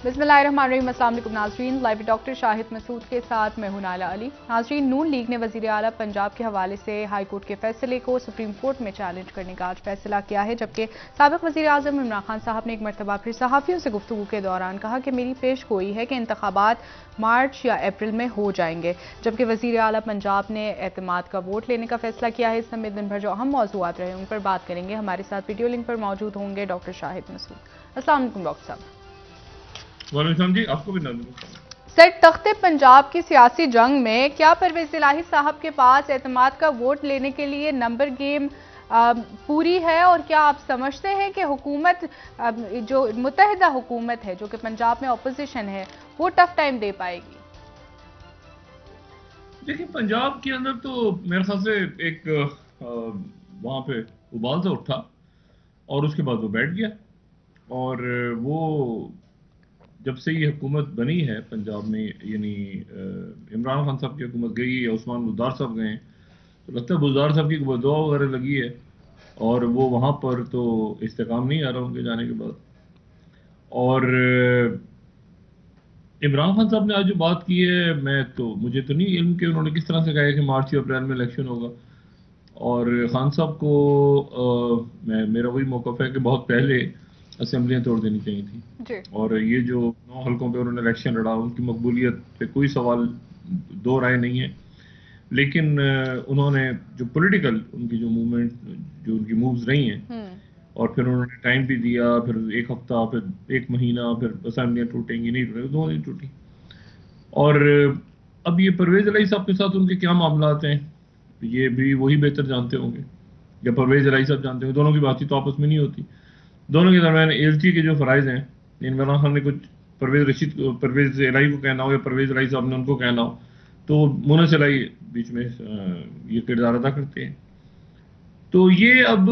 बिस्मिल्लाहिर्रहमानिर्रहीम। अस्सलाम वालेकुम नाज़रीन, लाइव डॉक्टर शाहिद मसूद के साथ मैं हूं नाला अली। नाज़रीन, नून लीग ने वज़ीर आला पंजाब के हवाले से हाई कोर्ट के फैसले को सुप्रीम कोर्ट में चैलेंज करने का आज फैसला किया है, जबकि साबिक़ वज़ीर आज़म इमरान खान साहब ने एक मरतबा फिर सहाफ़ियों से गुफ्तगू के दौरान कहा कि मेरी पेश गोई है कि इंतखाबात मार्च या अप्रैल में हो जाएंगे, जबकि वज़ीर आला पंजाब ने एतमाद का वोट लेने का फैसला किया है। इस समय दिन भर जो अहम मौज़ूआत रहे उन पर बात करेंगे। हमारे साथ वीडियो लिंक पर मौजूद होंगे डॉक्टर शाहिद मसूद। अस्सलाम वालेकुम डॉक्टर साहब। वालेकुम जी, आपको भी सर, तख्ते पंजाब की सियासी जंग में क्या परवेज इलाही साहब के पास एतमाद का वोट लेने के लिए नंबर गेम पूरी है, और क्या आप समझते हैं कि हुकूमत जो मुत्तहिदा हुकूमत है जो कि पंजाब में अपोजिशन है वो टफ टाइम दे पाएगी? देखिए, पंजाब के अंदर तो मेरे ख्याल से एक वहाँ पे उबाल सा उठा और उसके बाद वो बैठ गया। और वो जब से ये हुकूमत बनी है पंजाब में, यानी इमरान खान साहब की हुकूमत गई या उस्मान बुज़दार साहब गए, तो लगता है बुज़दार साहब की दुआ वगैरह लगी है और वो वहाँ पर तो इस्तेकाम नहीं आ रहा उनके जाने के बाद। और इमरान खान साहब ने आज जो बात की है, मुझे तो नहीं इल्म कि उन्होंने किस तरह से कहा है कि मार्च या अप्रैल में इलेक्शन होगा। और खान साहब को मेरा वही मौक़िफ़ है कि बहुत पहले असेंबलियां तोड़ देनी चाहिए थी। और ये जो 9 हल्कों पे उन्होंने इलेक्शन लड़ा, उनकी मकबूलियत पे कोई सवाल दो राय नहीं है। लेकिन उन्होंने जो पॉलिटिकल उनकी जो मूवमेंट, जो उनकी मूव्स रही हैं, और फिर उन्होंने टाइम भी दिया, फिर 1 हफ्ता, फिर 1 महीना, फिर असेंबलियां टूटेंगी नहीं टूटेंगी, दोनों नहीं टूटी। और अब ये परवेज इलाही साहब के साथ उनके क्या मामला आते हैं ये भी वही बेहतर जानते होंगे, या परवेज इलाही साहब जानते होंगे। दोनों की बातचीत तो आपस में नहीं होती। दोनों के दरमियान एलची के जो फ़राइज़ हैं, इमरान खान ने कुछ परवेज इलाही को कहना हो या परवेज इलाही साहब ने उनको कहना हो, तो मुनस इलाही बीच में ये किरदार अदा करते हैं। तो ये अब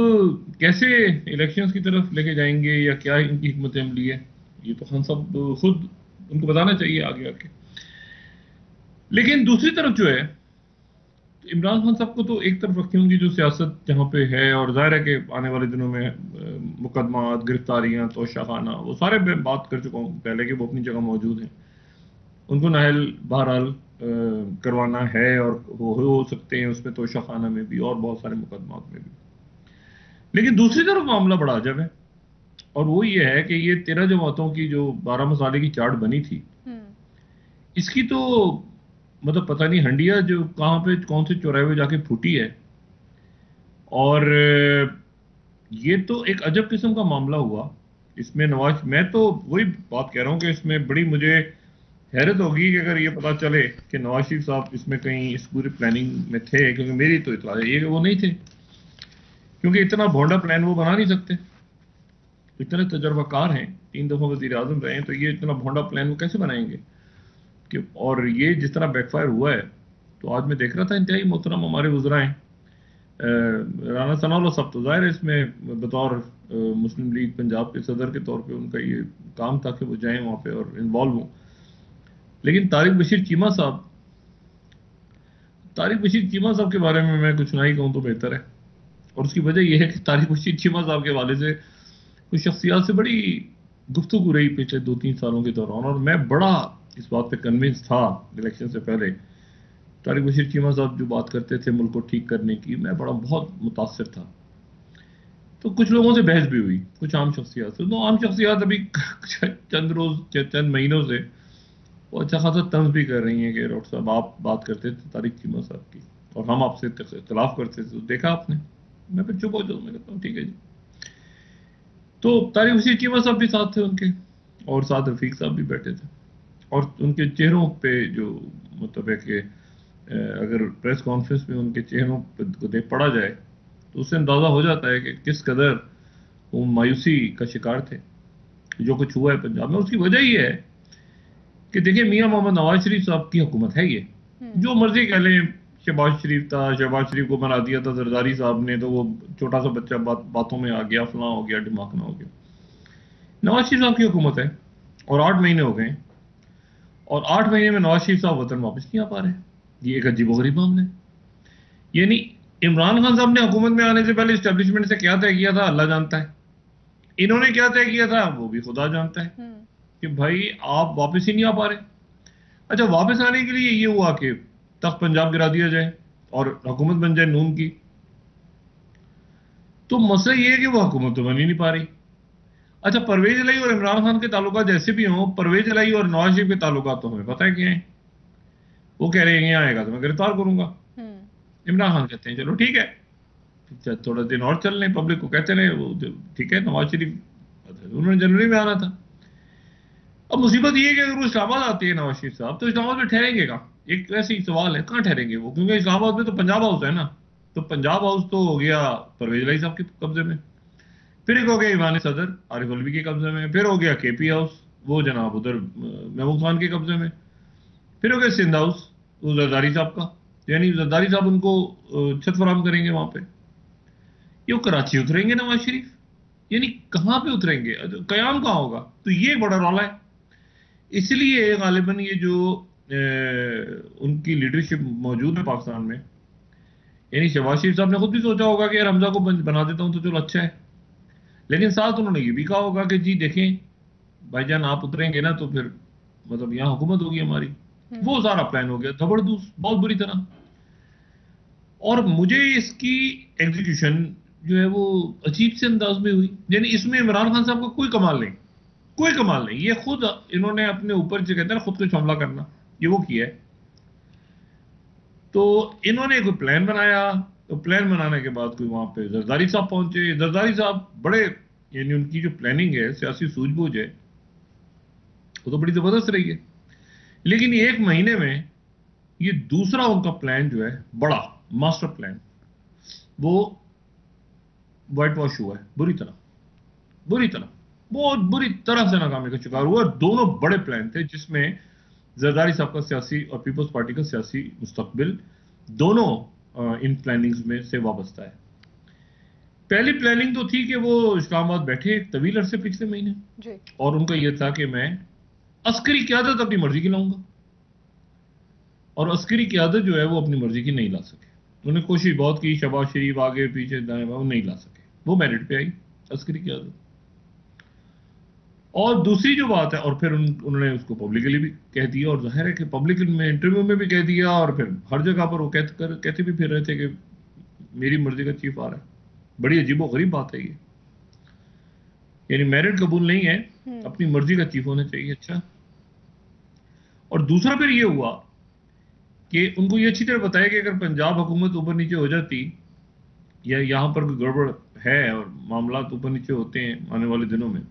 कैसे इलेक्शंस की तरफ लेके जाएंगे या क्या इनकी हिकमत अमली है, ये तो खान साहब खुद उनको बताना चाहिए आगे आके। लेकिन दूसरी तरफ जो है, इमरान खान साहब को तो एक तरफ रखी होंगी जो सियासत जहाँ पे है, और जाहिर है कि आने वाले दिनों में मुकदमात, गिरफ्तारियां, तोशाखाना, वो सारे मैं बात कर चुका हूँ पहले कि वो अपनी जगह मौजूद हैं। उनको नाहल बहरहाल करवाना है, और हो सकते हैं उसमें तोशाखाना में भी और बहुत सारे मुकदमात में भी। लेकिन दूसरी तरफ मामला बड़ा अजब है, और वो ये है कि ये 13 जमातों की जो 12 मसाले की चार्ट बनी थी, इसकी तो मतलब पता नहीं हंडिया जो कहाँ पे कौन से चौराहे पे जाके फूटी है। और ये तो एक अजब किस्म का मामला हुआ। इसमें मैं तो वही बात कह रहा हूँ कि इसमें बड़ी मुझे हैरत होगी कि अगर ये पता चले कि नवाज शरीफ साहब इसमें कहीं इस पूरी प्लानिंग में थे, क्योंकि मेरी तो इतला है ये कि वो नहीं थे, क्योंकि इतना भोंडा प्लान वो बना नहीं सकते। इतने तजर्बाकार हैं, 3 दफ़ा वज़ीर आज़म रहे हैं, तो ये इतना भोंडा प्लान वो कैसे बनाएंगे कि। और ये जिस तरह बैकफायर हुआ है, तो आज मैं देख रहा था इंतहाई मोहतरम हमारे वज़रा हैं, राना सनाउल्लाह साहब, तो ज़ाहिर है इसमें बतौर मुस्लिम लीग पंजाब के सदर के तौर पे उनका ये काम था कि वो जाएं वहाँ पे और इन्वॉल्व हों। लेकिन तारिक बशीर चीमा साहब के बारे में मैं कुछ ना ही कहूँ तो बेहतर है। और उसकी वजह यह है कि तारिक बशीर चीमा साहब के हवाले से कुछ शख्सियात से बड़ी गुफ्तगू रही पिछले 2-3 सालों के दौरान, और मैं बड़ा इस बात पे कन्विंस था इलेक्शन से पहले। तारिक बशीर चीमा साहब जो बात करते थे मुल्क को ठीक करने की, मैं बहुत मुतासिर था। तो कुछ लोगों से बहस भी हुई, कुछ आम शख्सियात से। तो आम शख्सियात अभी चंद महीनों से वो अच्छा खासा तंज भी कर रही हैं कि डॉक्टर साहब आप बात करते थे तारिक चीमा साहब की और हम आपसे इख्तिलाफ करते थे, तो देखा आपने। मैं फिर चुप हो जाऊँ, मैं कहता हूँ ठीक है जी। तो तारिक बशीर चीमा साहब भी साथ थे उनके, और साथ रफीक साहब भी बैठे थे। और उनके चेहरों पे जो मतलब है कि अगर प्रेस कॉन्फ्रेंस में उनके चेहरों को देख पड़ा जाए तो उससे अंदाज़ा हो जाता है कि किस कदर वो मायूसी का शिकार थे जो कुछ हुआ है पंजाब में। उसकी वजह ये है कि देखिए, मियां मोहम्मद नवाज शरीफ साहब की हुकूमत है ये, जो मर्जी कह लें। शहबाज शरीफ था, शहबाज शरीफ को बना दिया था जरदारी साहब ने, तो वो छोटा सा बच्चा बातों में आ गया, फलां हो गया, ढिमाकना हो गया। नवाज शरीफ साहब की हुकूमत है और 8 महीने हो गए, और 8 महीने में नवाज शरीफ साहब वतन वापस नहीं आ पा रहे। ये एक अजीबोगरीब मामला है। यानी इमरान खान साहब ने हुकूमत में आने से पहले एस्टेब्लिशमेंट से क्या तय किया था अल्लाह जानता है, इन्होंने क्या तय किया था वो भी खुदा जानता है। कि भाई आप वापस ही नहीं आ पा रहे। अच्छा, वापस आने के लिए ये हुआ कि तख्त पंजाब गिरा दिया जाए और हुकूमत बन जाए नून की। तो मसला ये है कि वो हुकूमत तो बन ही नहीं पा रही। अच्छा, परवेज इलाही और इमरान खान के ताल्लुकात जैसे भी हों, परवेज इलाही और नवाज शरीफ के ताल्लुकात तो हमें पता है क्या है। वो कह रहे हैं यहाँ आएगा तो मैं गिरफ्तार करूंगा। इमरान खान कहते हैं चलो ठीक है, थोड़ा दिन और चल लें, पब्लिक को कहते रहे वो ठीक है। नवाज शरीफ उन्होंने जनवरी में आना था। अब मुसीबत ये है कि अगर वो इस्लामाबाद आते हैं नवाज शरीफ साहब, तो इस्लामाबाद में ठहरेंगे कहाँ? एक ऐसी सवाल है, कहाँ ठहरेंगे वो? क्योंकि इस्लामाबाद में तो पंजाब हाउस है ना। तो पंजाब हाउस तो हो गया परवेज इलाही साहब के कब्जे में, फिर एक हो गया ईवान सदर आरिफ अलवी के कब्जे में, फिर हो गया केपी हाउस, वो जनाब उधर महमूद खान के कब्जे में, फिर हो गया सिंध हाउस वो जरदारी साहब का, यानी जरदारी साहब उनको छत फराम करेंगे वहां पे। ये वो कराची उतरेंगे नवाज शरीफ, यानी कहां पे उतरेंगे? कयाम कहां होगा? तो ये बड़ा रौला है। इसलिए गालिबन ये जो उनकी लीडरशिप मौजूद है पाकिस्तान में, यानी शहबाज शरीफ साहब ने खुद भी सोचा होगा कि यार हमजा को बना देता हूं तो चलो अच्छा है, लेकिन साथ उन्होंने ये भी कहा होगा कि जी देखें भाईजान, आप उतरेंगे ना तो फिर मतलब यहाँ हुकूमत होगी हमारी। वो सारा प्लान हो गया जबरदस्त, बहुत बुरी तरह। और मुझे इसकी एग्जीक्यूशन जो है वो अजीब से अंदाज में हुई, यानी इसमें इमरान खान साहब का कोई कमाल नहीं, कोई कमाल नहीं। ये खुद इन्होंने अपने ऊपर जो कहते हैं ना खुद को हमला करना, ये वो किया है। तो इन्होंने कोई प्लान बनाया, तो प्लान बनाने के बाद कोई वहां पे जरदारी साहब पहुंचे। जरदारी साहब बड़े, यानी उनकी जो प्लानिंग है, सियासी सूझबूझ है, वो तो बड़ी जबरदस्त रही है। लेकिन ये एक महीने में ये दूसरा उनका प्लान जो है, बड़ा मास्टर प्लान, वो व्हाइट वॉश हुआ है बुरी तरह, बुरी तरह, बहुत बुरी तरह से नाकामी का शिकार हुआ। दोनों बड़े प्लान थे जिसमें जरदारी साहब का सियासी और पीपल्स पार्टी का सियासी मुस्तकबिल दोनों इन प्लानिंग्स में से वाबस्ता है। पहली प्लानिंग तो थी कि वो इस्लामाबाद बैठे एक तवील अरसे पिछले महीने जी। और उनका यह था कि मैं अस्करी क़यादत अपनी मर्जी की लाऊंगा, और अस्करी क़यादत जो है वो अपनी मर्जी की नहीं ला सके। उन्होंने कोशिश बहुत की, शहबाज शरीफ आगे पीछे दाएं बाएं, वो नहीं ला सके, वो मेरिट पे आई अस्करी क़यादत। और दूसरी जो बात है, और फिर उन्होंने उसको पब्लिकली भी कह दिया, और जाहिर है कि पब्लिक में इंटरव्यू में भी कह दिया, और फिर हर जगह पर वो कहते भी फिर रहे थे कि मेरी मर्जी का चीफ आ रहा है। बड़ी अजीबो गरीब बात है ये, यानी मेरिट कबूल नहीं है, अपनी मर्जी का चीफ होना चाहिए। अच्छा, और दूसरा फिर ये हुआ कि उनको ये अच्छी तरह बताया कि अगर पंजाब हुकूमत ऊपर नीचे हो जाती, या यहां पर कोई गड़बड़ है और मामला ऊपर नीचे होते हैं आने वाले दिनों में,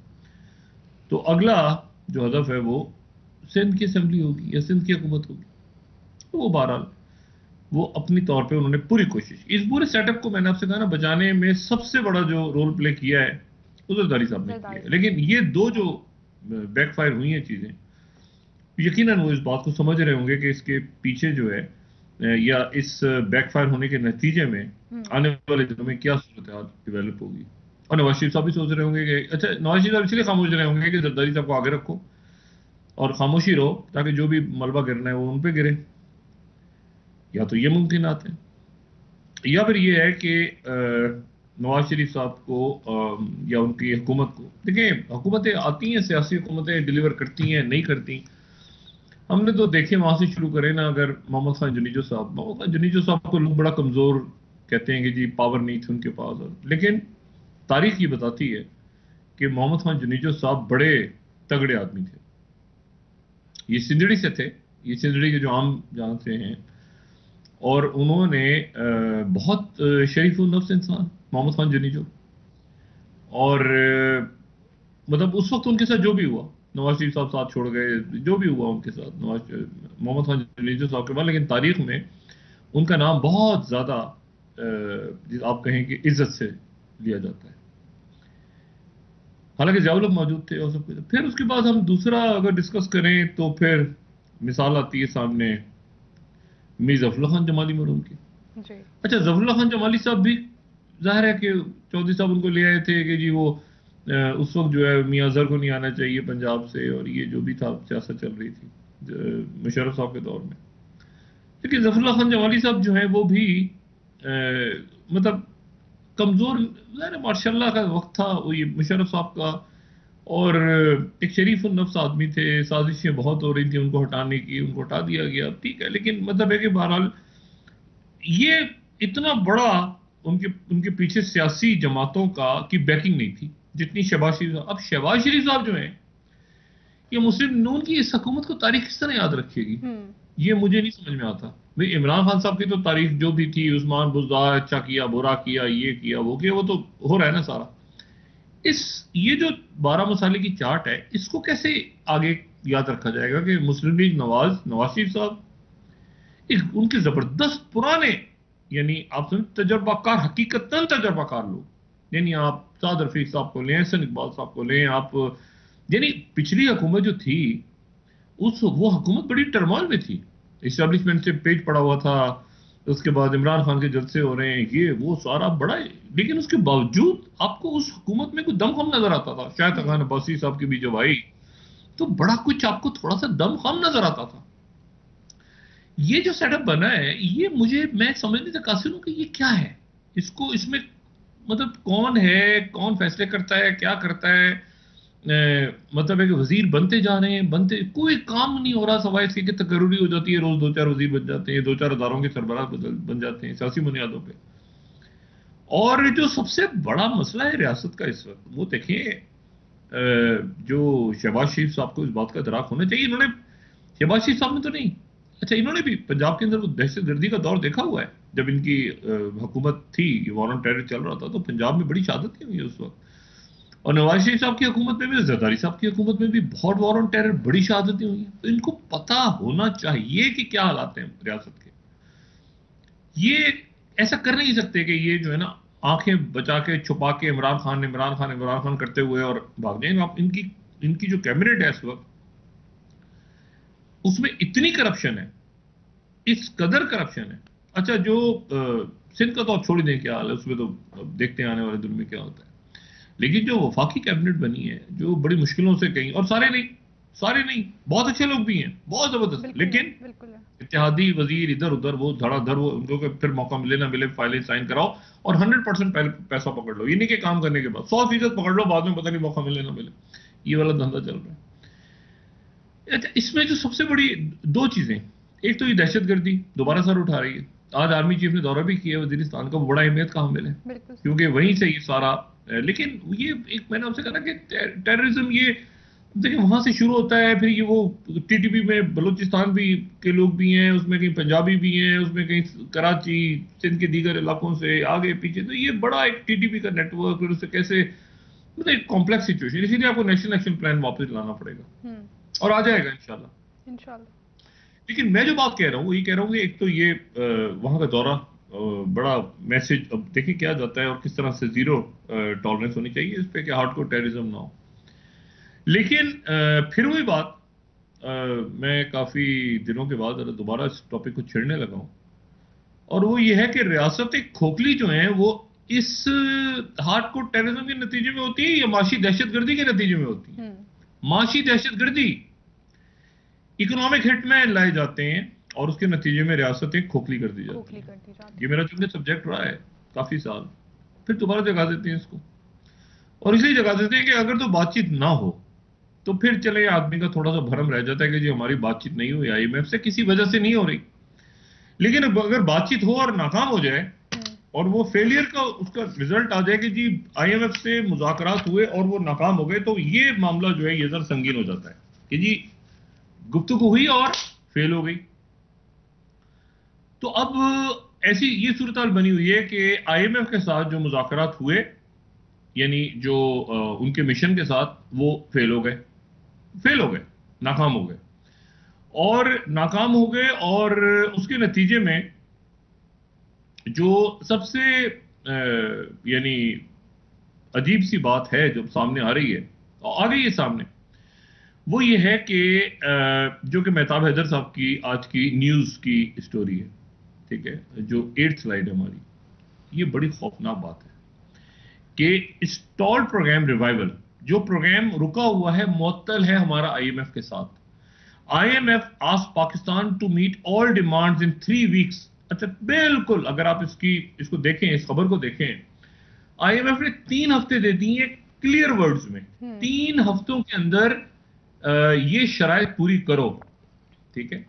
तो अगला जो हदफ है वो सिंध की असेंबली होगी या सिंध की हुकूमत होगी। तो वो बहरहाल वो अपनी तौर पे उन्होंने पूरी कोशिश, इस पूरे सेटअप को मैंने आपसे कहा ना, बचाने में सबसे बड़ा जो रोल प्ले किया है वो जरदारी साहब ने किया है। लेकिन ये दो जो बैकफायर हुई हैं चीजें, यकीनन वो इस बात को समझ रहे होंगे कि इसके पीछे जो है, या इस बैकफायर होने के नतीजे में आने वाले दिनों में क्या सूरत डेवलप होगी। और नवाज शरीफ साहब भी सोच रहे होंगे कि अच्छा, नवाज शरीफ साहब इसलिए खामोश रहे होंगे कि जरदारी साहब को आगे रखो और खामोशी रहो, ताकि जो भी मलबा गिरना है वो उन पे गिरे। या तो ये मुमकिन आते हैं, या फिर ये है कि नवाज शरीफ साहब को या उनकी हुकूमत को, देखिए हुकूमतें आती हैं, सियासी हुकूमतें डिलीवर करती हैं, नहीं करती। हमने तो देखे, वहां से शुरू करें ना, अगर मोहम्मद खान जुनीजो साहब को लोग बड़ा कमजोर कहते हैं कि जी पावर नहीं थी उनके पास, लेकिन तारीख ये बताती है कि मोहम्मद खान जुनीजो साहब बड़े तगड़े आदमी थे। ये सिंधड़ी से थे, ये सिंधड़ी के जो आम जानते हैं, और उन्होंने बहुत शरीफ नफ्स इंसान मोहम्मद खान जुनीजो, और मतलब उस वक्त उनके साथ जो भी हुआ, नवाज शरीफ साहब साथ छोड़ गए, जो भी हुआ उनके साथ मोहम्मद खान जुनीजो साहब के बाद, लेकिन तारीख में उनका नाम बहुत ज्यादा आप कहें कि इज्जत से लिया जाता है। हालांकि ज़ियाउल हक मौजूद थे और सब कुछ। फिर उसके बाद हम दूसरा अगर डिस्कस करें तो फिर मिसाल आती है सामने मीर ज़फ़रुल्लाह खान जमाली मरहूम की। अच्छा, ज़फ़रुल्लाह खान जमाली साहब भी जाहिर है कि चौधरी साहब उनको ले आए थे कि जी वो उस वक्त जो है मियां अज़हर को नहीं आना चाहिए पंजाब से, और ये जो भी था सियासत चल रही थी मुशर्रफ साहब के दौर में। लेकिन ज़फ़रुल्लाह खान जमाली साहब जो है वो भी मतलब कमजोर, माशाल्लाह का वक्त था वो, ये मुशर्रफ साहब का और एक शरीफ नफ्स आदमी थे, साजिशें बहुत हो रही थी उनको हटाने की, उनको हटा दिया गया, ठीक है। लेकिन मतलब है कि बहरहाल ये इतना बड़ा उनके उनके पीछे सियासी जमातों का की बैकिंग नहीं थी जितनी शहबाज शरीफ साहब। अब शहबाज शरीफ साहब जो हैं, ये मुस्लिम नून की इस हुकूमत को तारीख किस तरह याद रखेगी, ये मुझे नहीं समझ में आता भाई। इमरान खान साहब की तो तारीख जो भी थी, उस्मान बुज़दार अच्छा किया, बुरा किया, ये किया, वो किया, वो तो हो रहा है ना सारा। इस ये जो 12 मसाले की चार्ट है, इसको कैसे आगे याद रखा जाएगा कि मुस्लिम लीग नवाज शरीफ साहब एक उनके जबरदस्त पुराने, यानी आप समझ तजर्बाकार, हकीकतन तजर्बाकार लोग, यानी आप साद रफीक साहब को लें, हसन इकबाल साहब को लें आप, यानी पिछली हुकूमत जो थी वो हुकूमत बड़ी टर्मोइल में थी, इस्टेब्लिशमेंट से पेज पड़ा हुआ था, उसके बाद इमरान खान के जलसे हो रहे हैं, ये वो सारा बड़ा है। लेकिन उसके बावजूद आपको उस हुकूमत में कोई दमखम नजर आता था। शाहिद खान अब्बासी साहब की भी जब आई तो बड़ा कुछ आपको थोड़ा सा दमखम नजर आता था। ये जो सेटअप बना है, ये मुझे, मैं समझ नहीं था कासिर हूं कि ये क्या है, इसको इसमें मतलब कौन है, कौन फैसले करता है, क्या करता है। मतलब है कि वजीर बनते जा रहे हैं, बनते, कोई काम नहीं हो रहा सवाए इसके कि तकर्रुरी हो जाती है, रोज दो चार वजीर बन जाते हैं, दो चार अदारों के सरबराह बन जाते हैं सियासी बुनियादों पे। और जो सबसे बड़ा मसला है रियासत का इस वक्त, वो देखिए जो शहबाज शरीफ साहब को इस बात का इदराक होना चाहिए। इन्होंने, शहबाज शरीफ साहब ने तो नहीं, अच्छा इन्होंने भी पंजाब के अंदर वो दहशतगर्दी का दौर देखा हुआ है। जब इनकी हुकूमत थी, वॉर ऑन टेरर चल रहा था, तो पंजाब में बड़ी शहादतें हुई उस वक्त। और नवाज शरीफ साहब की हुकूमत में भी, जरदारी साहब की हुकूमत में भी बहुत वॉर ऑन टेरर, बड़ी शहादतें हुई हैं। तो इनको पता होना चाहिए कि क्या हालात हैं रियासत के। ये ऐसा कर नहीं सकते कि ये जो है ना, आंखें बचा के छुपा के इमरान खान इमरान खान इमरान खान करते हुए और भाग जाएंगे। आप इनकी इनकी जो कैबिनेट है इस वक्त, उसमें इतनी करप्शन है, इस कदर करप्शन है। अच्छा जो सिंध का तो आप छोड़ ही दें क्या हाल है, उसमें तो अब देखते हैं आने वाले दिन में क्या होता है। लेकिन जो वफाकी कैबिनेट बनी है, जो बड़ी मुश्किलों से कहीं, और सारे नहीं, बहुत अच्छे लोग भी हैं, बहुत जबरदस्त, लेकिन इत्तेहादी वजीर इधर उधर, वो धड़ाधड़, वो उनको फिर मौका मिले ना मिले, फाइलें साइन कराओ और 100% पैसा पकड़ लो। ये नहीं कि काम करने के बाद 100% पकड़ लो, बाद में पता नहीं मौका मिले ना मिले, ये वाला धंधा चल रहा है। अच्छा, इसमें जो सबसे बड़ी दो चीजें, एक तो ये दहशतगर्दी दोबारा सर उठा रही है। आज आर्मी चीफ ने दौरा भी किया वजीरिस्तान का, बड़ा अहमियत का हामिल है, क्योंकि वहीं से ये सारा। लेकिन ये एक, मैंने आपसे कहा ना कि टेररिज्म, ये देखिए वहां से शुरू होता है, फिर ये वो टीटीपी में बलूचिस्तान भी के लोग भी हैं, उसमें कहीं पंजाबी भी हैं, उसमें कहीं कराची, सिंध के दीगर इलाकों से आगे पीछे। तो ये बड़ा एक टीटीपी का नेटवर्क, फिर उससे कैसे, मतलब एक कॉम्प्लेक्स सिचुएशन। इसीलिए आपको नेशनल एक्शन प्लान वापस लाना पड़ेगा और आ जाएगा इंशाल्लाह। लेकिन मैं जो बात कह रहा हूँ वो ये कह रहा हूँ कि एक तो ये वहां का दौरा बड़ा मैसेज, अब देखिए क्या जाता है और किस तरह से जीरो टॉलरेंस होनी चाहिए इस पे कि हार्डकोर टेररिज्म ना हो। लेकिन फिर वही बात, मैं काफी दिनों के बाद दोबारा इस टॉपिक को छेड़ने लगा हूं, और वो ये है कि रियासतें खोखली जो हैं वो इस हार्डकोर टेररिज्म के नतीजे में होती है या माशी दहशतगर्दी के नतीजे में होती है। माशी दहशतगर्दी, इकोनॉमिक हिट में लाए जाते हैं और उसके नतीजे में रियासतें खोखली कर दी जाती हैं। ये मेरा चूंकि सब्जेक्ट रहा है काफी साल, फिर दोबारा जगा देते हैं इसको, और इसलिए जगा देते हैं कि अगर तो बातचीत ना हो तो फिर चले आदमी का थोड़ा सा भरम रह जाता है कि जी हमारी बातचीत नहीं हुई आईएमएफ से, किसी वजह से नहीं हो रही। लेकिन अगर बातचीत हो और नाकाम हो जाए और वो फेलियर का उसका रिजल्ट आ जाए कि जी आईएमएफ से मुज़ाकरात हुए और वो नाकाम हो गए, तो ये मामला जो है ये जरा संगीन हो जाता है कि जी गुफ्तगू हुई और फेल हो गई। तो अब ऐसी ये सूरत हाल बनी हुई है कि आईएमएफ के साथ जो मुज़ाकरात हुए, यानी जो उनके मिशन के साथ, वो फेल हो गए, नाकाम हो गए, और उसके नतीजे में जो सबसे यानी अजीब सी बात है जो सामने आ रही है, आ गई है सामने, वो ये है कि जो कि मेहताब हैदर साहब की आज की न्यूज़ की स्टोरी है, ठीक है, जो 8th स्लाइड है हमारी, ये बड़ी खौफनाक बात है कि स्टॉल्ड प्रोग्राम रिवाइवल, जो प्रोग्राम रुका हुआ है, मुअत्तल है हमारा आईएमएफ के साथ। IMF asked Pakistan to meet all demands in 3 weeks. अच्छा, बिल्कुल, अगर आप इसको देखें, इस खबर को देखें, आईएमएफ ने 3 हफ्ते दे दिए क्लियर वर्ड्स में 3 हफ्तों के अंदर ये शराइत पूरी करो, ठीक है,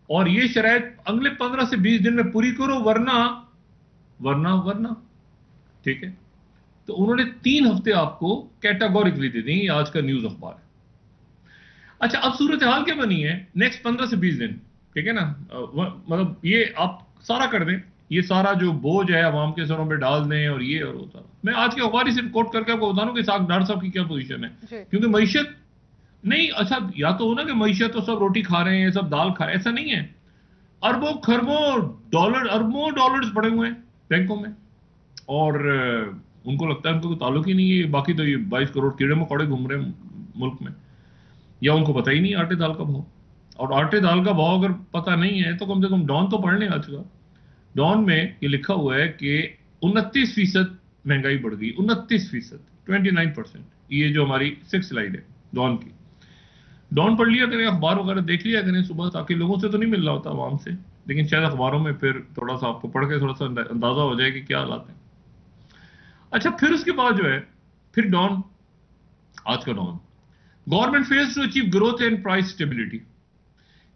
और ये शराइत अगले 15 से 20 दिन में पूरी करो, वरना वरना वरना ठीक है। तो उन्होंने 3 हफ्ते आपको कैटेगोरिकली दे दी, आज का न्यूज अखबार है। अच्छा, अब सूरत हाल क्या बनी है नेक्स्ट 15 से 20 दिन, ठीक है ना, मतलब ये आप सारा कर दें, ये सारा जो बोझ है आवाम के सरों पे डाल दें, और ये और वो सारा। मैं आज के अखबार ही सिर्फ कोट करके आपको बता दूं कि डॉक्टर साहब की क्या पोजीशन है, क्योंकि मईशत नहीं, अच्छा या तो हो ना कि मईशत तो सब रोटी खा रहे हैं, सब दाल खा रहे हैं, ऐसा नहीं है। अरबों खरबों डॉलर, अरबों डॉलर्स पड़े हुए हैं बैंकों में, और उनको लगता है उनको कोई ताल्लुक ही नहीं है, बाकी तो ये 22 करोड़ कीड़े मकोड़े घूम रहे हैं मुल्क में, या उनको पता ही नहीं आटे दाल का भाव। और आटे दाल का भाव अगर पता नहीं है तो कम से कम डॉन तो पढ़ लें आज का। डॉन में ये लिखा हुआ है कि 29% महंगाई बढ़ गई, 29%, 29%। ये जो हमारी 6 स्लाइड है डॉन की, डॉन पढ़ लिया करें, अखबार वगैरह देख लिया करें सुबह, ताकि लोगों से तो नहीं मिल रहा होता आवाम से, लेकिन शायद अखबारों में फिर थोड़ा सा आपको पढ़ के थोड़ा सा अंदाजा हो जाए कि क्या हालात है। अच्छा, फिर उसके बाद जो है, फिर डॉन, आज का Dawn, government fails to achieve growth and price stability.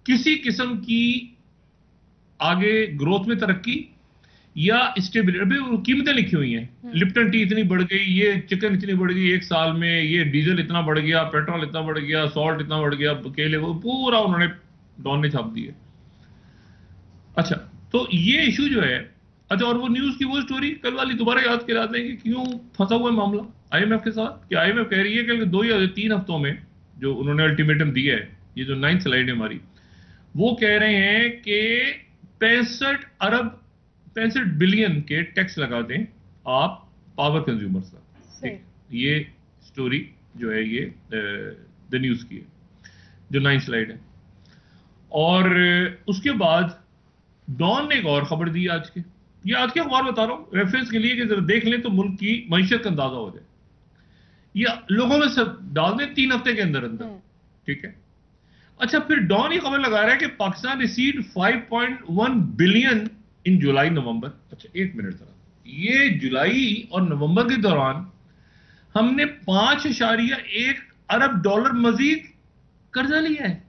किसी किस्म की आगे ग्रोथ में तरक्की या स्टेबिलिटी, अभी कीमतें लिखी हुई हैं, लिप्टन टी इतनी बढ़ गई, ये चिकन इतनी बढ़ गई 1 साल में, ये डीजल इतना बढ़ गया, पेट्रोल इतना बढ़ गया, सॉल्ट इतना बढ़ गया, केले, वो पूरा उन्होंने डॉन ने छाप दिया। अच्छा, तो ये इशू जो है, अच्छा, और वो न्यूज की वो स्टोरी कल वाली दोबारा याद करा दें कि क्यों फंसा हुआ है मामला आईएमएफ के साथ, कि आईएमएफ कह रही है कि 2 या 3 हफ्तों में जो उन्होंने अल्टीमेटम दिया है, ये जो 9th स्लाइड है हमारी, वो कह रहे हैं कि 65 बिलियन के टैक्स लगा दें आप पावर कंज्यूमर्स का। ये स्टोरी जो है ये द न्यूज की है, जो 9th स्लाइड है। और उसके बाद डॉन ने एक और खबर दी आज के, ये आज के अखबार बता रहा हूं रेफरेंस के लिए कि जरा देख लें तो मुल्क की मईशत का अंदाजा हो जाए। ये लोगों में सब डाल दें 3 हफ्ते के अंदर अंदर, ठीक है। अच्छा, फिर डॉन ये खबर लगा रहा है कि पाकिस्तान रिसीव्ड 5.1 बिलियन इन जुलाई नवंबर। अच्छा, 1 मिनट जरा, ये जुलाई और नवंबर के दौरान हमने 5.1 अरब डॉलर मजीद कर्जा लिया है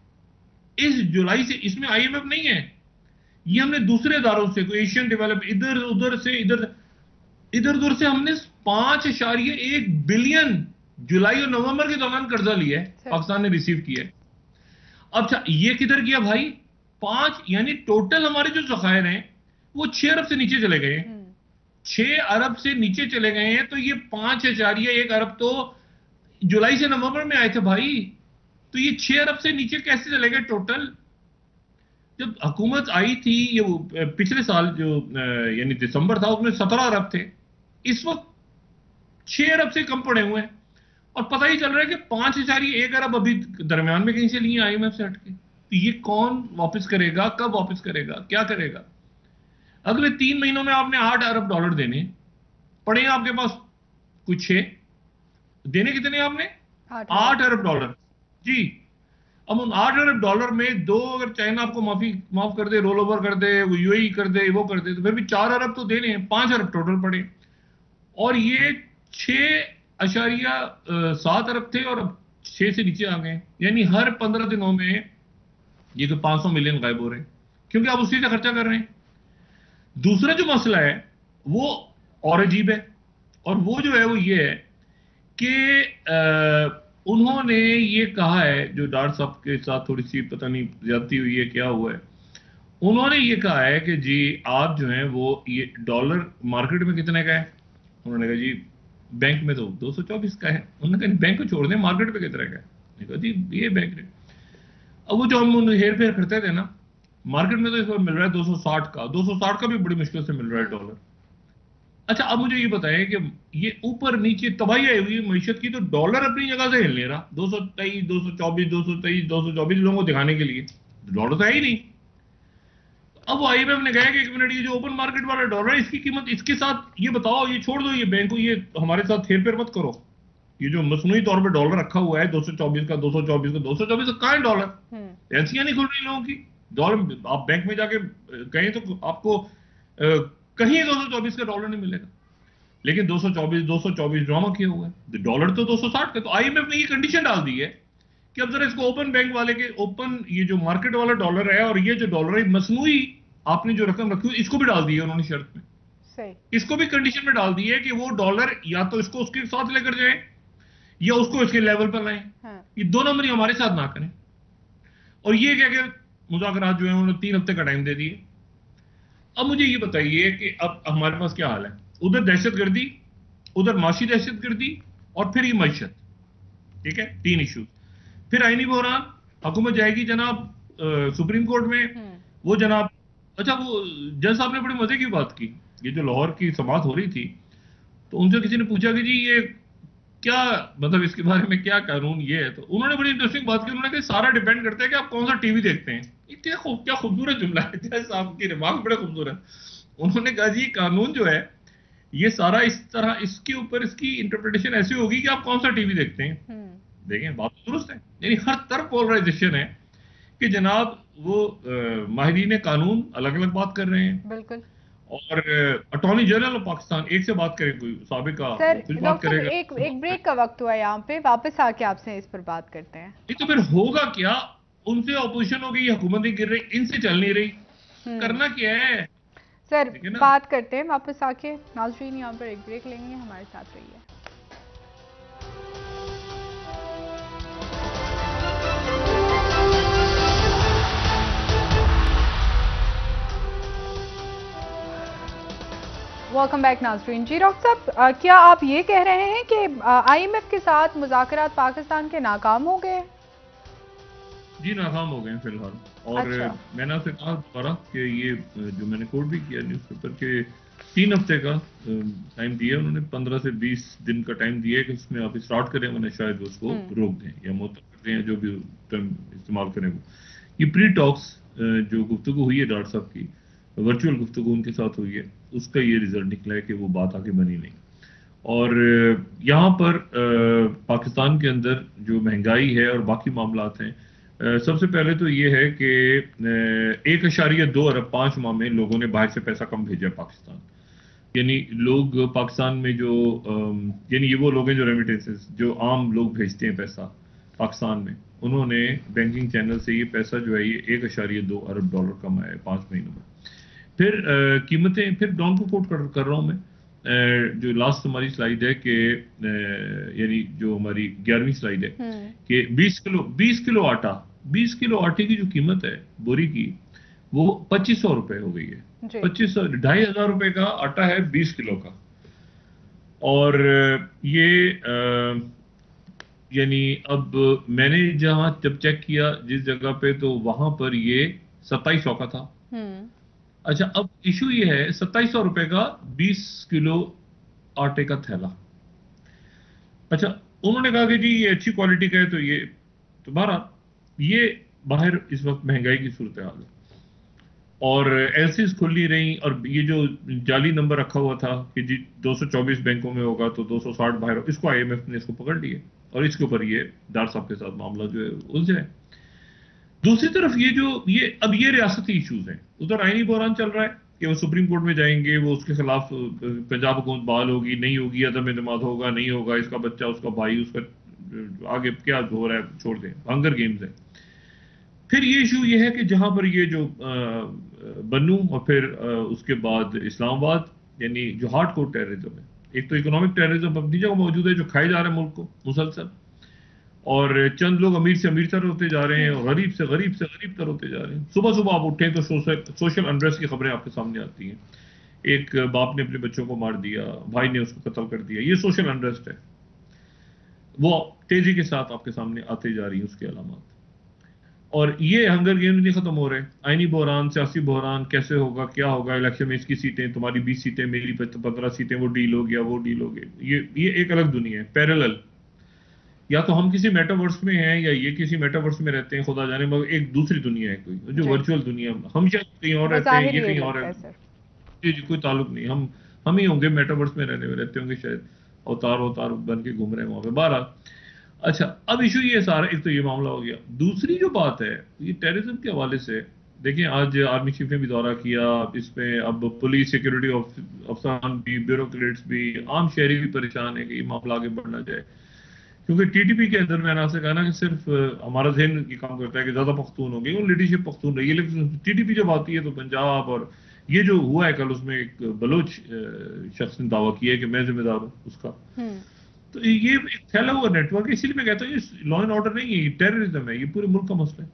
इस जुलाई से। इसमें आईएमएफ नहीं है, ये हमने दूसरे इदारों से, कोई एशियन डेवलप, इधर उधर से, इधर उधर से हमने 5.1 बिलियन जुलाई और नवंबर के दौरान कर्जा लिया है, पाकिस्तान ने रिसीव किया है। अच्छा, ये किधर गया भाई? 5, यानी टोटल हमारे जो ज़खायर हैं वो 6 अरब से नीचे चले गए हैं, 6 अरब से नीचे चले गए हैं। तो ये 5.1 अरब तो जुलाई से नवंबर में आए थे भाई, तो ये 6 अरब से नीचे कैसे चले गए टोटल? जब हुकूमत आई थी ये पिछले साल जो यानी दिसंबर था, उसमें 17 अरब थे, इस वक्त 6 अरब से कम पड़े हुए हैं। और पता ही चल रहा है कि 5.1 अरब अभी दरमियान में कहीं से लिए आईएमएफ से हटके। तो ये कौन वापस करेगा, कब वापस करेगा, क्या करेगा? अगले 3 महीनों में आपने 8 अरब डॉलर देने पड़े हैं आपके पास, कुछ 6 देने कितने आपने? 8 अरब डॉलर जी। अब उन 8 अरब डॉलर में 2 अगर चाइना आपको माफ कर दे, रोल ओवर कर दे, यूएई कर दे, वो कर दे, तो फिर भी 4 अरब तो देने हैं, 5 अरब टोटल पड़े। और ये 6.7 अरब थे और अब 6 से नीचे आ गए, यानी हर 15 दिनों में ये तो 500 मिलियन गायब हो रहे हैं, क्योंकि आप उसी से खर्चा कर रहे हैं। दूसरा जो मसला है वो और अजीब है, और वो जो है वो ये है कि उन्होंने ये कहा है, जो डॉक्टर साहब के साथ थोड़ी सी पता नहीं ज्यादती हुई है, क्या हुआ है, उन्होंने ये कहा है कि जी आप जो हैं वो ये डॉलर मार्केट में कितने का है? उन्होंने कहा जी बैंक में तो 224 का है। उन्होंने कहा बैंक को छोड़ दें, मार्केट पे कितने का है? कहा जी ये बैंक ने, अब वो जो हम हेर फेर करते थे ना, मार्केट में तो इस बार मिल रहा है 260 का, 260 का भी बड़ी मुश्किल से मिल रहा है डॉलर। अच्छा, अब मुझे ये बताएं कि ये ऊपर नीचे तबाही आई हुई मईशत की, तो डॉलर अपनी जगह से हिल नहीं रहा, 223, 224, 223, 224 लोगों को दिखाने के लिए, डॉलर तो है ही नहीं। अब आईएमएफ ने कहा कि 1 मिनट, ये जो ओपन मार्केट वाला डॉलर है इसकी कीमत इसके साथ ये बताओ, ये छोड़ दो, ये बैंक को ये हमारे साथ हेर फेर मत करो। ये जो मसनूई तौर पर डॉलर रखा हुआ है 224 का, 224 का, 224 का, कहां है डॉलर? एजेंसियां नहीं खुल रही लोगों की। डॉलर आप बैंक में जाके कहें तो आपको कहीं 224 का डॉलर नहीं मिलेगा। लेकिन 224 ड्रामा किया हुआ है, डॉलर तो 260 का। तो आईएमएफ ने ये कंडीशन डाल दी है कि अब जरा इसको ओपन बैंक वाले के ओपन ये जो मार्केट वाला डॉलर है और ये जो डॉलर है मसनूई आपने जो रकम रखी हुई इसको भी डाल दी है उन्होंने शर्त में। सही। इसको भी कंडीशन में डाल दी है कि वो डॉलर या तो इसको उसके साथ लेकर जाए या उसको इसके लेवल पर लाएं। हाँ। ये दो नंबरी हमारे साथ ना करें। और ये क्या कि मुज़ाकरात जो है उन्होंने 3 हफ्ते का टाइम दे दिए। अब मुझे ये बताइए कि अब हमारे पास क्या हाल है, उधर दहशतगर्दी, उधर माशी दहशतगर्दी और फिर ये मईशत, ठीक है, 3 इश्यूज। फिर आईनी बहरान, हुकूमत जाएगी जनाब सुप्रीम कोर्ट में, वो जनाब अच्छा वो जज साहब ने बड़ी मजे की बात की, ये जो लाहौर की समाअत हो रही थी तो उनसे किसी ने पूछा कि जी ये क्या मतलब इसके बारे में क्या कानून ये है, तो उन्होंने बड़ी इंटरेस्टिंग बात की। उन्होंने कहा सारा डिपेंड करता है कि आप कौन सा टीवी देखते हैं। ये क्या खूबसूरत जुमला है, जज साहब की रिमार्क बड़े खूबसूरत। उन्होंने कहा जी कानून जो है ये सारा इस तरह इसके ऊपर इसकी इंटरप्रिटेशन ऐसी होगी कि आप कौन सा टीवी देखते हैं। देखें बात दुरुस्त है, यानी हर तरफ पोलराइजेशन है कि जनाब वो माहिरीन कानून अलग अलग बात कर रहे हैं। बिल्कुल। और अटॉर्नी जनरल ऑफ पाकिस्तान एक से बात करे, कोई साबिका सर कुछ बात करेगा। एक ब्रेक का वक्त हुआ यहाँ पे, वापस आके आपसे इस पर बात करते हैं। नहीं तो फिर होगा क्या, उनसे ऑपोजिशन हो गई, हुकूमत नहीं गिर रही, इनसे चल नहीं रही, करना क्या है सर? बात करते हैं वापस आके। नाज़रीन यहाँ पर एक ब्रेक लेंगे, हमारे साथ रहिए। वेलकम बैक नाज़रीन। जी डॉक्टर साहब, क्या आप ये कह रहे हैं कि आईएमएफ के साथ मुज़ाकरात पाकिस्तान के नाकाम हो गए? जी नाकाम हो गए फिलहाल। और मैंने आपसे कहा दोबारा कि ये जो मैंने कोट भी किया न्यूज़पेपर के 3 हफ्ते का टाइम दिया उन्होंने, 15 से 20 दिन का टाइम दिया कि उसमें आप स्टार्ट करें, वरना शायद उसको रोक दें या मुअत्तल कर दें, जो भी टर्म इस्तेमाल करें वो। ये प्री टॉक्स जो गुफ्तगू हुई है डॉक्टर साहब की, वर्चुअल गुफ्तगू उनके साथ हुई है, उसका ये रिजल्ट निकला है कि वो बात आगे बनी नहीं। और यहाँ पर पाकिस्तान के अंदर जो महंगाई है और बाकी मामलात हैं, सबसे पहले तो ये है कि 1.2 अरब 5 माह में लोगों ने बाहर से पैसा कम भेजा पाकिस्तान। यानी लोग पाकिस्तान में जो यानी ये वो लोग हैं जो रेमिटेंसेस जो आम लोग भेजते हैं पैसा पाकिस्तान में, उन्होंने बैंकिंग चैनल से ये पैसा जो है ये 1.2 अरब डॉलर कमाया है 5 महीनों में। फिर कीमतें, फिर डॉन को कोट कर रहा हूं मैं, जो लास्ट हमारी स्लाइड है कि यानी जो हमारी 11वीं स्लाइड है कि 20 किलो आटा, 20 किलो आटे की जो कीमत है बोरी की वो 2500 रुपए हो गई है। 2500, 2500 रुपए का आटा है 20 किलो का। और ये यानी अब मैंने जहां जब चेक किया जिस जगह पे, तो वहां पर ये 2700 का था। अच्छा अब इशू ये है 2700 रुपए का 20 किलो आटे का थैला। अच्छा उन्होंने कहा कि जी ये अच्छी क्वालिटी का है, तो ये तुम्हारा ये बाहर इस वक्त महंगाई की सूरत हाल है और एलसीज खुल नहीं रही, और ये जो जाली नंबर रखा हुआ था कि जी 224 बैंकों में होगा तो 260 बाहर, इसको आईएमएफ ने इसको पकड़ लिया और इसके ऊपर ये डार साहब के साथ मामला जो है उलझ है। दूसरी तरफ ये जो अब ये रियासती इश्यूज हैं, उधर आईनी बहरान चल रहा है कि वो सुप्रीम कोर्ट में जाएंगे, वो उसके खिलाफ पंजाब हुकूमत बहाल होगी नहीं होगी, अदम एतमाद होगा नहीं होगा, इसका बच्चा उसका भाई उसका आगे क्या हो रहा है छोड़ दें, हंगर गेम्स है। फिर ये इशू ये है कि जहां पर ये जो बन्नू और फिर उसके बाद इस्लामाबाद, यानी जो हार्ड कोर टेररिज्म है, एक तो इकोनॉमिक टेररिज्म अपनी जगह मौजूद है जो खाए जा रहे हैं मुल्क को मुसलसल, और चंद लोग अमीर से अमीर तर होते जा रहे हैं और गरीब से गरीब तर होते जा रहे हैं। सुबह सुबह आप उठें तो सोशल अनरेस्ट की खबरें आपके सामने आती हैं, एक बाप ने अपने बच्चों को मार दिया, भाई ने उसको कत्ल कर दिया, ये सोशल अनरेस्ट है, वो तेजी के साथ आपके सामने आते जा रही है उसके अलामत। और ये हंगर गेम नहीं खत्म हो रहे, आईनी बहरान, सियासी बहरान कैसे होगा, क्या होगा, इलेक्शन में इसकी सीटें, तुम्हारी 20 सीटें, मेरी 15 सीटें, वो डील हो गया, वो डील हो गया। ये एक अलग दुनिया है पैरेलल, या तो हम किसी मेटावर्स में हैं या ये किसी मेटावर्स में रहते हैं, खुदा जाने, मगर एक दूसरी दुनिया है कोई जो वर्चुअल दुनिया, हम शायद कहीं और रहते हैं, ये कहीं और है, जी कोई ताल्लुक नहीं, हम ही होंगे मेटावर्स में रहते होंगे शायद, अवतार बन के घूम रहे हैं वहां पे 12। अच्छा अब इशू ये सारा, एक तो ये मामला हो गया। दूसरी जो बात है ये टेररिज्म के हवाले से, देखिए आज आर्मी चीफ ने भी दौरा किया, इसमें अब पुलिस सिक्योरिटी अफसरान भी, ब्यूरोक्रेट्स भी, आम शहरी भी परेशान है कि ये मामला आगे बढ़ना जाए। क्योंकि टीटीपी के अंदर मैंने आपसे कहा ना कि सिर्फ हमारा जहन ये काम करता है कि ज्यादा पख्तून हो गए, वो लीडरशिप पख्तून रही है, लेकिन टीटीपी जब आती है तो पंजाब, और ये जो हुआ है कल, उसमें एक बलोच शख्स ने दावा किया है कि मैं जिम्मेदार हूँ उसका। तो ये एक फैला हुआ नेटवर्क है, इसीलिए मैं कहता हूँ ये लॉ एंड ऑर्डर नहीं है, ये टेररिज्म है, ये पूरे मुल्क का मसला है।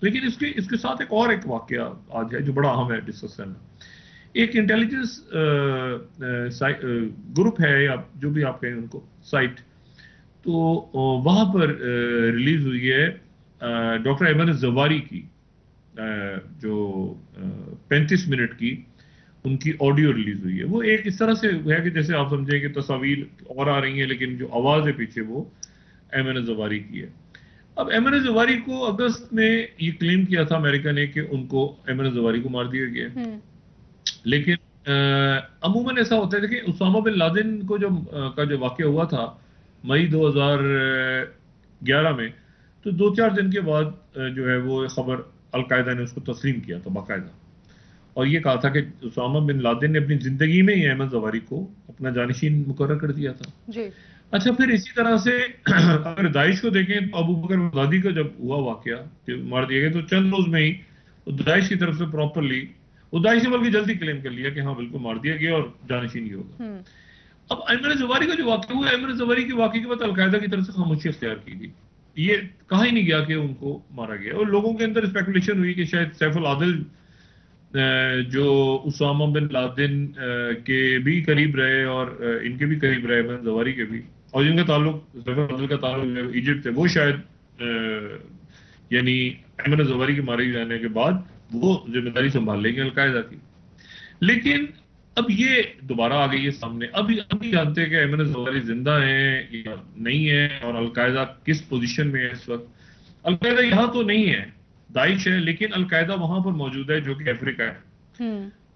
लेकिन इसके साथ एक वाकया आज है जो बड़ा अहम है डिस्कस करना। एक इंटेलिजेंस ग्रुप है, या जो भी आप कहें उनको, साइट, तो वहां पर रिलीज हुई है डॉक्टर अहमद जवारी की जो 35 मिनट की उनकी ऑडियो रिलीज हुई है। वो एक इस तरह से है कि जैसे आप समझें कि तस्वीर और आ रही है, लेकिन जो आवाज है पीछे वो अहमद जवारी की है। अब अहमद जवारी को अगस्त में ये क्लेम किया था अमेरिका ने कि उनको, अहमद जवारी को मार दिया गया। लेकिन अमूमन ऐसा होता है कि उसामा बिन लादेन को जो वाकया हुआ था मई 2011 में, तो 2-4 दिन के बाद जो है वो खबर अलकायदा ने उसको तस्लीम किया था बाकायदा, और ये कहा था कि उसामा बिन लादेन ने अपनी जिंदगी में ही अहमद जवारी को अपना जानिशीन मुकर्रर कर दिया था जी। अच्छा, फिर इसी तरह से अगर दाइश को देखें तो अबू बकर बगदादी का जब हुआ वाकया मार दिया गया, तो चंद रोज में ही दाइश की तरफ से प्रॉपरली, वो दाइश ने बल्कि जल्दी क्लेम कर लिया कि हाँ बिल्कुल मार दिया गया और जानिशीन ही होगा। अब अहमद जवारी का जो वाकया हुआ, अहमद जवारी के वाकये के बाद अलकायदा की तरफ से खामोशी अख्तियार की गई, ये कहा ही नहीं गया कि उनको मारा गया, और लोगों के अंदर स्पेकुलेशन हुई कि शायद सैफुल आदिल जो उसामा बिन लादेन के भी करीब रहे और इनके भी करीब रहे, अहमद जवारी के भी, और जिनका ताल्लुक सैफुल आदिल का ताल्लुक इजिप्ट से, वो शायद यानी अहमद जवारी के मारे जाने के बाद वो जिम्मेदारी संभाल लेंगे अलकायदा की। लेकिन अब ये दोबारा आ गई है सामने। अभी जानते हैं कि अहमद जवारी जिंदा है या नहीं है, और अलकायदा किस पोजीशन में है इस वक्त। अलकायदा यहाँ तो नहीं है, दाइश है, लेकिन अलकायदा वहां पर मौजूद है जो कि अफ्रीका है,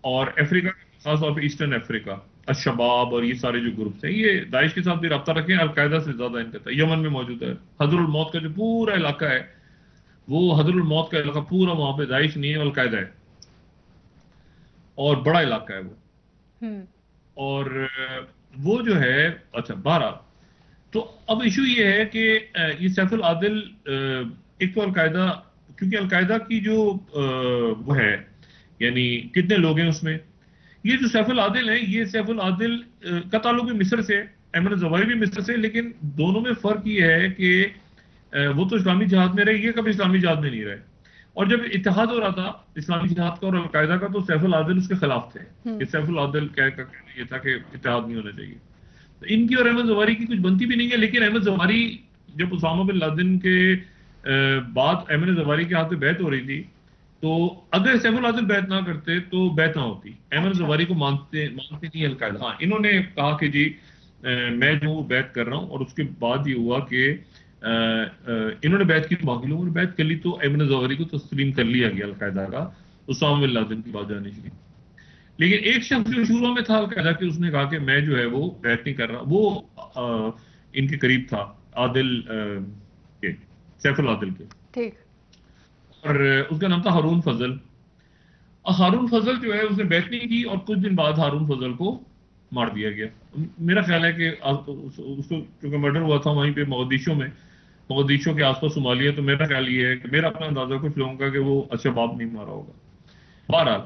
और अफ्रीका खासतौर पर ईस्टर्न अफ्रीका, अशबाब और ये सारे जो ग्रुप्स हैं, ये दाइश के साथ भी रब्ता रखें, अलकायदा से ज्यादा इनका यमन में मौजूद है। हदरुल मौत का जो पूरा इलाका है, वो हदरुल मौत का इलाका पूरा, वहां पे दाइश नहीं है, अलकायदा है, और बड़ा इलाका है वो। और वो जो है, अच्छा 12, तो अब इशू ये है कि ये सैफुल आदिल, एक तो अलकायदा, क्योंकि अलकायदा की जो वो है, यानी कितने लोग हैं उसमें, ये जो सैफुल आदिल है, ये सैफुल आदिल का ताल्लुक भी मिस्र से, अहमद जवारी भी मिस्र से, लेकिन दोनों में फर्क ये है कि वो तो इस्लामी जिहाद में रहे, ये कभी इस्लामी जिहाद में नहीं रहे, और जब इत्तेहाद हो रहा था इस्लामी जिहाद का और अलकायदा का, तो सैफुल आदिल उसके खिलाफ थे। कि सैफुल आदिल का कहना ये था कि इत्तेहाद नहीं होना चाहिए। तो इनकी और अहमद जवारी की कुछ बनती भी नहीं है, लेकिन अहमद जवारी, जब उसामा बिन लादेन के बाद अहमद जवारी के हाथ में बैत हो रही थी, तो अगर सैफुल आदिल बैत ना करते तो बैत ना होती। अहमद जवारी को मानते नहीं अलकायदा। हाँ, इन्होंने कहा कि जी मैं जो बैत कर रहा हूँ, और उसके बाद ये हुआ कि इन्होंने बैत की, बाकी लोगों ने बैत कर ली, तो अहमद जवारी को तस्लीम कर लिया गया अलकायदा का उसामा बिन लादेन की बात जाने की। लेकिन एक शख्स जो शुरू में था अलकायदा के, उसने कहा कि मैं जो है वो बैत नहीं कर रहा, वो इनके करीब था, आदिल के, सैफुल आदिल के, ठीक, और उसका नाम था हारून फजल। हारून फजल जो है उसने बैत नहीं की, और कुछ दिन बाद हारून फजल को मार दिया गया। मेरा ख्याल है कि उसको क्योंकि मर्डर हुआ था वहीं पे मोगदिशो के आसपास सोमालिया, तो मेरा ख्याल ये है कि मेरा अपना अंदाजा कुछ लोगों का कि वो अशबाब नहीं मारा होगा। बहरहाल,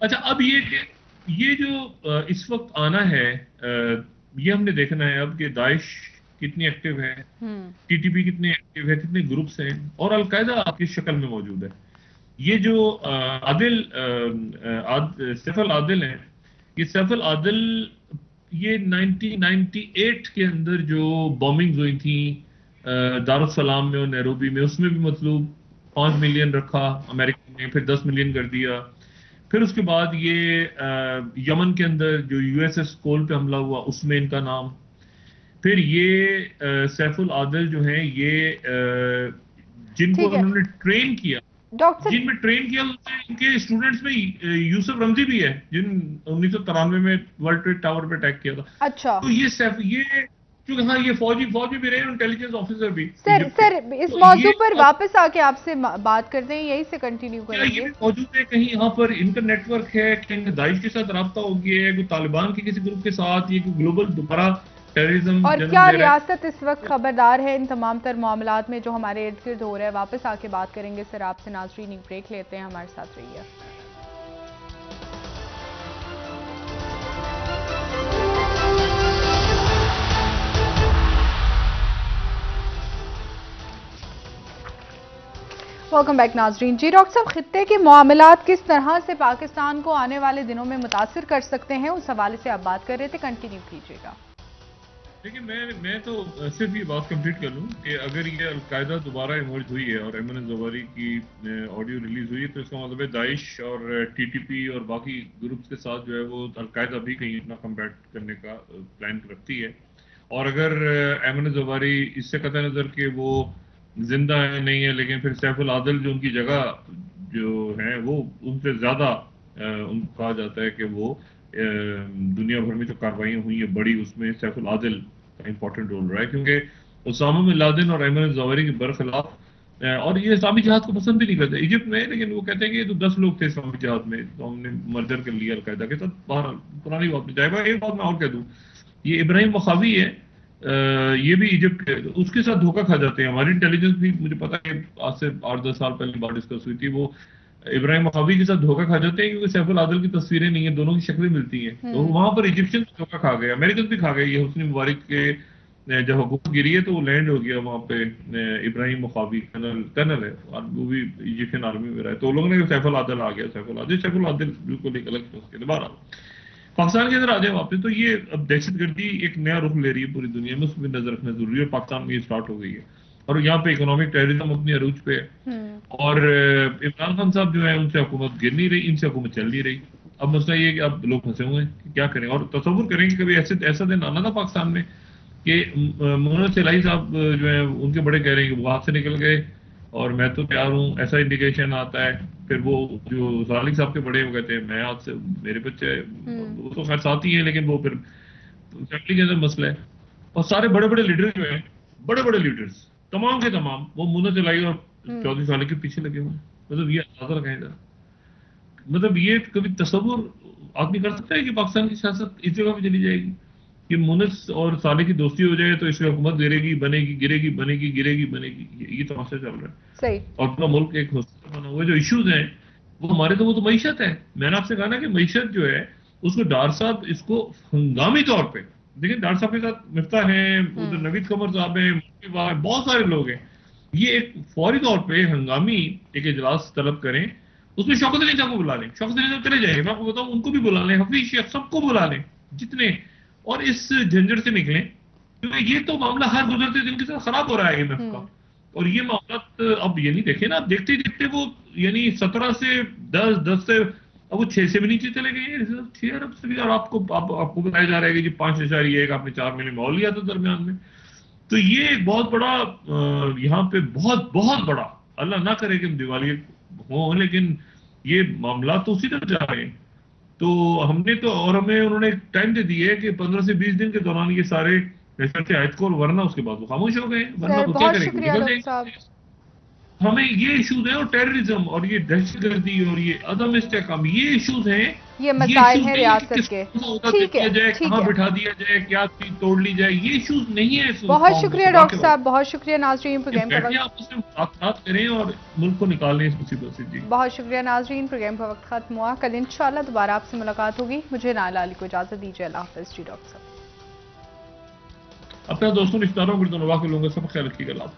अच्छा, अब ये जो इस वक्त आना है, ये हमने देखना है अब कि दाइश कितनी एक्टिव है, टीटीपी कितने एक्टिव है, कितने ग्रुप्स हैं, और अलकायदा किस शक्ल में मौजूद है। ये जो सैफुल आदिल है, ये सैफुल आदिल, ये 1998 के अंदर जो बॉम्बिंग्स हुई थी दारुस्सलाम में और नैरोबी में, उसमें भी मतलब 5 मिलियन रखा अमेरिका ने, फिर 10 मिलियन कर दिया। फिर उसके बाद ये यमन के अंदर जो यूएसएस कोल पे हमला हुआ, उसमें इनका नाम। फिर ये सैफुल आदिल जो है, ये जिनको उन्होंने ट्रेन किया, जिनमें ट्रेन किया, इनके स्टूडेंट्स में यूसुफ रमजी भी है, जिन 1993 में वर्ल्ड ट्रेड टावर पे अटैक किया था। अच्छा, तो ये क्योंकि हाँ ये फौजी भी रहे, इंटेलिजेंस ऑफिसर भी। सर इस तो मौजू पर वापस आके आपसे बात करते हैं, यही से कंटिन्यू क्या ये करेंगे। भी मौजूद है कहीं यहाँ पर इनका नेटवर्क है, क्या इनका दाइश के साथ राब्ता हो गया है, कोई तालिबान के किसी ग्रुप के साथ, ये कोई ग्लोबल दोबारा टेररिज्म और जन्म क्या ले रहा है? रियासत इस वक्त खबरदार है इन तमाम तर मामलात में जो हमारे इर्द गिर्द हो रहे हैं? वापस आके बात करेंगे सर आपसे। नाज़रीन एक ब्रेक लेते हैं, हमारे साथ रहिए। वेलकम बैक नाजरीन। जी डॉक्टर साहब, खित्ते के मामलात किस तरह से पाकिस्तान को आने वाले दिनों में मुतासिर कर सकते हैं, उस हवाले से आप बात कर रहे थे, कंटिन्यू कीजिएगा। देखिए मैं तो सिर्फ ये बात कंप्लीट कर लूँ कि अगर ये अलकायदा दोबारा इमर्ज हुई है और एमन ज़वारी की ऑडियो रिलीज हुई है, तो इसका मतलब है दाइश और टीटीपी और बाकी ग्रुप्स के साथ जो है वो अलकायदा भी कहीं अपना कम्बैट करने का प्लान रखती है। और अगर एमन ज़वारी इससे कतई नज़र के वो जिंदा है नहीं है, लेकिन फिर सैफ अल आदिल जो उनकी जगह जो है वो उनसे ज़्यादा उनको कहा जाता है कि वो दुनिया भर में जो कार्रवाइयाँ हुई है बड़ी, उसमें सैफ अल आदिल का इंपॉर्टेंट रोल रहा है, क्योंकि उसामा बिन लादेन और अयमन ज़वाहिरी के बरखिलाफ और ये इस्लामी जिहाद को पसंद भी नहीं करते इजिप्ट में, लेकिन वो कहते हैं कि ये तो 10 लोग थे इस्लामी जिहाद में, तो हमने मर्जर कर लिया अलकायदा के साथ। बाहर पुरानी बात में जाएगा। एक बात मैं और कह दूँ, ये इब्राहिम वखावी है, ये भी इजिप्ट के, उसके साथ धोखा खा जाते हैं। हमारी इंटेलिजेंस भी, मुझे पता है आज से 8-10 साल पहले बात डिस्कस हुई थी, वो इब्राहिम वखावी के साथ धोखा खा जाते हैं क्योंकि सैफ अल आदिल की तस्वीरें नहीं है, दोनों की शक्लें मिलती हैं, तो वहां पर इजिप्शियन धोखा खा गए, अमेरिकन भी खा गए। ये हुस्नी मुबारक के जब हुकूमत गिरी है तो वो लैंड हो गया वहां पे, इब्राहिम वखावी कर्नल है और वो भी इजिप्शियन आर्मी में रहा है, तो लोगों ने सैफ अल आदिल आ गया, सैफ अल आदिल बिल्कुल एक अलग उसके बाद पाकिस्तान के अंदर आ जाए वापस। तो ये अब दहशतगर्दी एक नया रुख ले रही है पूरी दुनिया में, उसमें नजर रखना जरूरी है। पाकिस्तान में ये स्टार्ट हो गई है और यहाँ पे इकोनॉमिक टेररिज्म अपनी अरूज पे है और इमरान खान साहब जो है उनसे हुकूमत गिर नहीं रही, इनसे हुकूमत चल नहीं रही। अब मसला ये है कि अब लोग फंसे हुए हैं कि क्या करें, और तसव्वुर करें कि कभी ऐसा दिन आना था पाकिस्तान में कि मोहम्मद सलाई साहब जो है उनके बड़े कह रहे हैं कि वो हाथ से निकल गए और मैं तो तैयार हूँ, ऐसा इंडिकेशन आता है। फिर वो जो सालिक साहब के बड़े वो कहते हैं मैं हाथ से, मेरे बच्चे वो तो खैर साथ ही है, लेकिन वो फिर फैमिली के अंदर मसला है। और सारे बड़े बड़े लीडर जो हैं, बड़े बड़े लीडर्स तमाम के तमाम वो मुन्ना चलाई और चौधरी सालिक के पीछे लगे हुए हैं। मतलब ये अंदाजा लगाएं जरा, मतलब ये कभी तस्वुर आदमी कर सकता है कि पाकिस्तान की सियासत इस जगह पे चली जाएगी कि मुनिस और साले की दोस्ती हो जाए तो इसकी हुकूमत गिरेगी बनेगी, गिरेगी बनेगी, गिरेगी बनेगी, ये तमाशा चल रहा है। सही। और पूरा मुल्क एक हॉस्पिटल बना हुआ है। जो इश्यूज हैं वो हमारे, तो वो तो मईशत है। मैंने आपसे कहा ना कि मईशत जो है उसको डार साहब इसको हंगामी तौर पे देखिए, डार साहब के साथ मिफ्ता है, उधर नवीद कमर साहब है, बहुत सारे लोग हैं, ये एक फौरी तौर पे हंगामी एक इजलास तलब करें, उसमें शौकत अली साहब को बुला लें, शौकत अली साहब चले जाएंगे, मैं आपको बताऊं, उनको भी बुला लें, हफीज शेख सबको बुला लें जितने, और इस झंझट से निकलें, क्योंकि ये तो मामला हर गुजरते दिन के साथ खराब हो रहा है IMF का। और ये मामला अब ये नहीं देखे ना, अब देखते देखते वो यानी 17 से 10 से अब वो 6 से भी नीचे चले गए हैं, 6 अरब से भी। और आपको बताया जा रहा है कि जी 5.1 आपने 4 महीने में और लिया था दरमियान में। तो ये एक बहुत बड़ा यहाँ पे बहुत बहुत बड़ा, अल्लाह ना करे कि दिवाली हो, लेकिन ये मामला तो उसी तरह जा रहे हैं। तो हमने तो, और हमें उन्होंने टाइम दे दिया है कि 15 से 20 दिन के दौरान ये सारे ऐसे आयत को, वरना उसके बाद वो खामोश हो गए, वरना तो क्या करेंगे, निकल जाएंगे। हमें ये इश्यूज हैं, और टेररिज्म और ये दहशतगर्दी और ये अदम इस्तेहकाम, ये इश्यूज हैं, ये मसाइल हैं रियासत के। ठीक है, कहाँ बिठा दिया जाए, क्या चीज तोड़ ली जाए, ये इश्यूज नहीं है। बहुत शुक्रिया डॉक्टर साहब, बहुत शुक्रिया नाजरीन। प्रोग्राम का वक्त आपस में मुलाकात करें और मुल्क को निकालें इस मुसीबत से। जी बहुत शुक्रिया नाजरीन, प्रोग्राम का वक्त खत्म हुआ। कल इंशाल्लाह दोबारा आपसे मुलाकात होगी। मुझे नाला अली को इजाजत दीजिए। अल्लाह हाफिज। जी डॉक्टर साहब, अपने दोस्तों रिश्तेदारों को दोनों के लोगों का सब ख्याल रखिएगा।